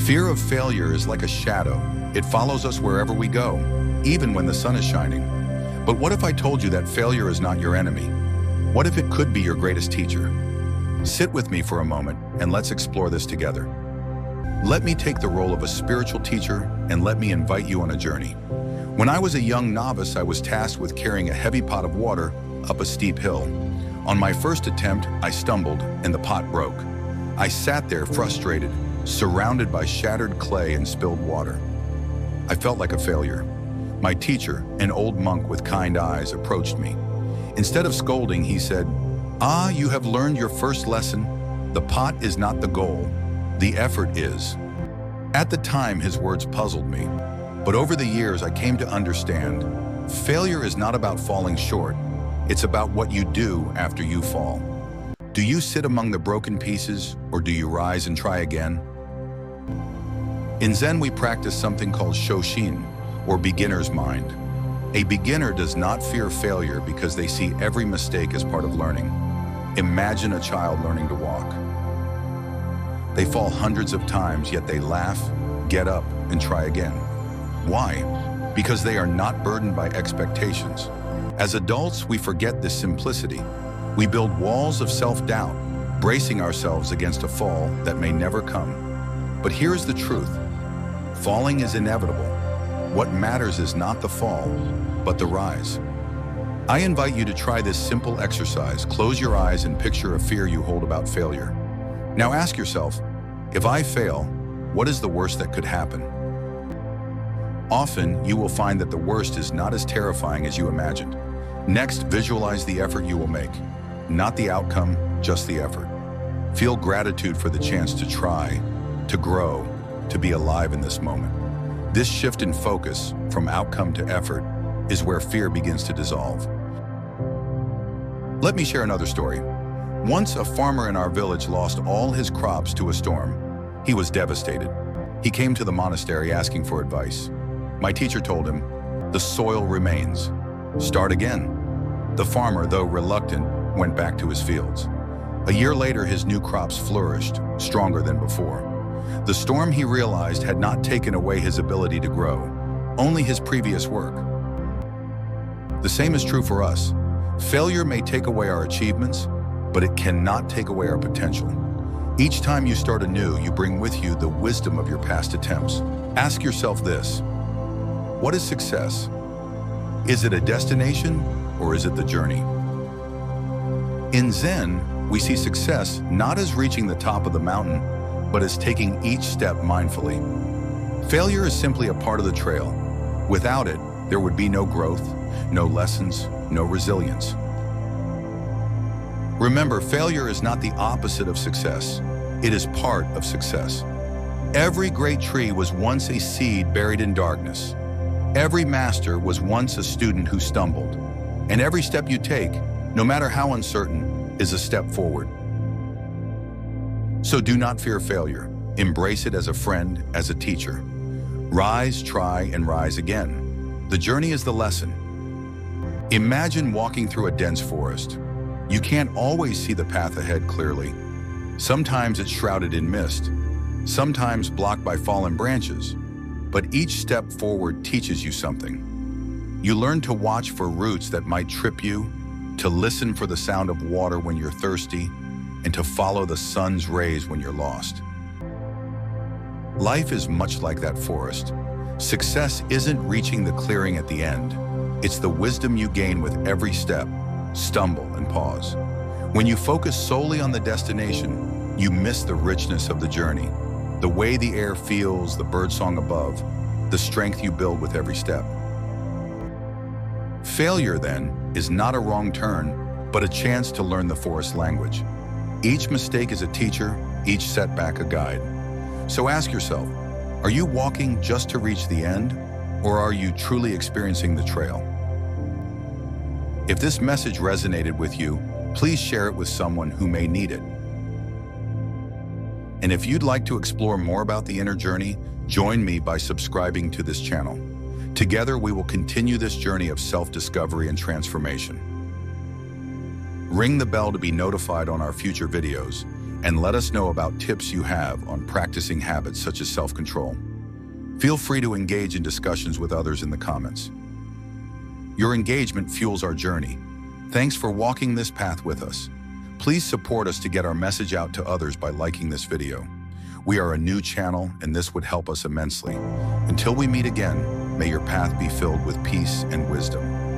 Fear of failure is like a shadow. It follows us wherever we go, even when the sun is shining. But what if I told you that failure is not your enemy? What if it could be your greatest teacher? Sit with me for a moment and let's explore this together. Let me take the role of a spiritual teacher and let me invite you on a journey. When I was a young novice, I was tasked with carrying a heavy pot of water up a steep hill. On my first attempt, I stumbled and the pot broke. I sat there frustrated, surrounded by shattered clay and spilled water. I felt like a failure. My teacher, an old monk with kind eyes, approached me. Instead of scolding, he said, "Ah, you have learned your first lesson. The pot is not the goal. The effort is." At the time, his words puzzled me. But over the years, I came to understand, failure is not about falling short. It's about what you do after you fall. Do you sit among the broken pieces, or do you rise and try again? In Zen, we practice something called Shoshin, or beginner's mind. A beginner does not fear failure because they see every mistake as part of learning. Imagine a child learning to walk. They fall hundreds of times, yet they laugh, get up, and try again. Why? Because they are not burdened by expectations. As adults, we forget this simplicity. We build walls of self-doubt, bracing ourselves against a fall that may never come. But here's the truth. Falling is inevitable. What matters is not the fall, but the rise. I invite you to try this simple exercise. Close your eyes and picture a fear you hold about failure. Now ask yourself, if I fail, what is the worst that could happen? Often, you will find that the worst is not as terrifying as you imagined. Next, visualize the effort you will make. Not the outcome, just the effort. Feel gratitude for the chance to try, to grow, to be alive in this moment. This shift in focus from outcome to effort is where fear begins to dissolve. Let me share another story. Once a farmer in our village lost all his crops to a storm. He was devastated. He came to the monastery asking for advice. My teacher told him, "The soil remains. Start again." The farmer, though reluctant, went back to his fields. A year later, his new crops flourished, stronger than before. The storm, he realized, had not taken away his ability to grow, only his previous work. The same is true for us. Failure may take away our achievements, but it cannot take away our potential. Each time you start anew, you bring with you the wisdom of your past attempts. Ask yourself this: what is success? Is it a destination, or is it the journey? In Zen, we see success not as reaching the top of the mountain, but as taking each step mindfully. Failure is simply a part of the trail. Without it, there would be no growth, no lessons, no resilience. Remember, failure is not the opposite of success. It is part of success. Every great tree was once a seed buried in darkness. Every master was once a student who stumbled. And every step you take, no matter how uncertain, is a step forward. So do not fear failure. Embrace it as a friend, as a teacher. Rise, try, and rise again. The journey is the lesson. Imagine walking through a dense forest. You can't always see the path ahead clearly. Sometimes it's shrouded in mist, sometimes blocked by fallen branches. But each step forward teaches you something. You learn to watch for roots that might trip you, to listen for the sound of water when you're thirsty, and to follow the sun's rays when you're lost. Life is much like that forest. Success isn't reaching the clearing at the end. It's the wisdom you gain with every step, stumble, and pause. When you focus solely on the destination, you miss the richness of the journey, the way the air feels, the birdsong above, the strength you build with every step. Failure, then, is not a wrong turn, but a chance to learn the forest language. Each mistake is a teacher, each setback a guide. So ask yourself, are you walking just to reach the end, or are you truly experiencing the trail? If this message resonated with you, please share it with someone who may need it. And if you'd like to explore more about the inner journey, join me by subscribing to this channel. Together, we will continue this journey of self-discovery and transformation. Ring the bell to be notified on our future videos. and let us know about tips you have on practicing habits such as self-control. Feel free to engage in discussions with others in the comments. Your engagement fuels our journey. Thanks for walking this path with us. Please support us to get our message out to others by liking this video. We are a new channel, and this would help us immensely. Until we meet again, may your path be filled with peace and wisdom.